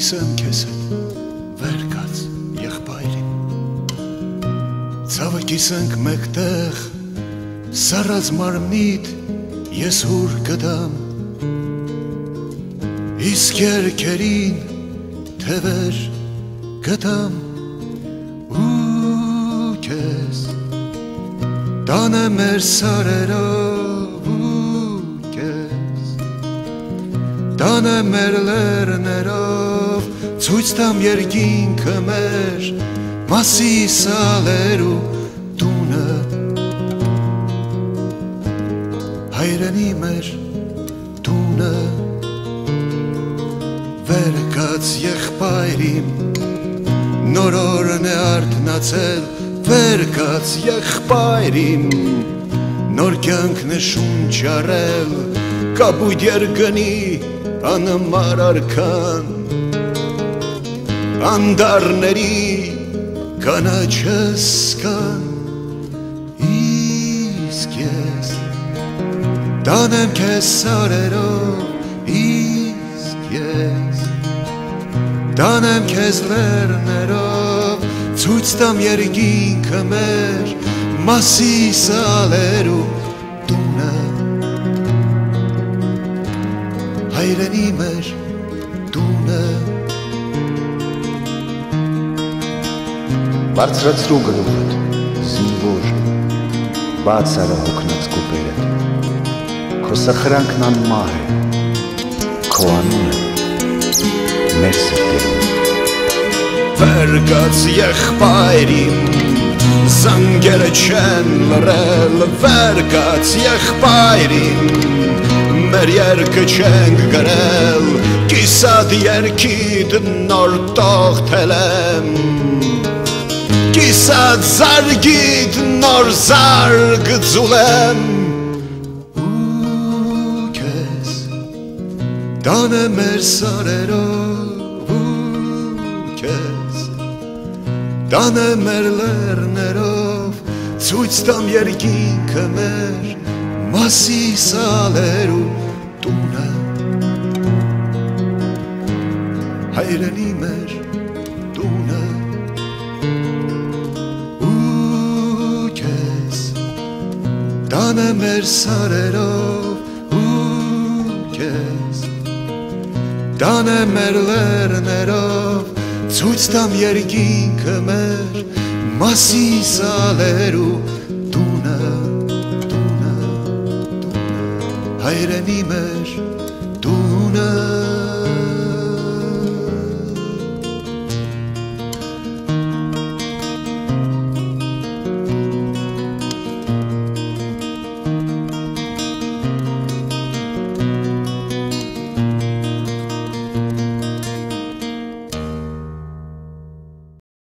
կիսեմ քեզ հետ վեր կաց եղբայրին ցավը կիսենք մեկտեղ սառած մարմնիդ ես հուր կդամ իսկ երկերին թևեր կդամ ու քեզ տանեմ մեր սարերով տանեմ մեր լեռներով ցույց տամ երկինքը մեր մասի սալերու տունը հայրենի մեր տունը վեր կաց եղբայրիմ նոր օրն է արթնացել վեր կաց եղբայրիմ նոր կյանքն է շունչ առել կապույտ երկնի անմար արքան անդարների կանաչս կան իսկ ես տանեմ քեզ սարերով իսկ ես տանեմ քեզ լեռներով ցույց տամ երկինքը մեր մասի սալերու տունը հայրենի մեր տունը բարձրացրու գլուխդ զինվոր բաց արա հոգնած կոպերը քո սխրանքն անմահ է քո անունը մեր սրտերում վեր կաց եղբայրիմ զանգերը չեն լռել վեր կաց եղբայրիմ մեր երկը չենք գրել կիսատ երկիդ նոր տողթել եմ կիսատ զարգիդ նոր զարգ ձուլեմ ու քեզ տանեմ մեր սարերով ու քեզ տանեմ մեր լեռներով ցույց տամ երկինքը մեր մասի սալերու տունը հայրենի մեր տունը ու քեզ տանեմ մեր սարերով ու քեզ տանեմ մեր լեռներով ցույց տամ երկինքը մեր մասի սալերու տունը հայրենի մեր տունը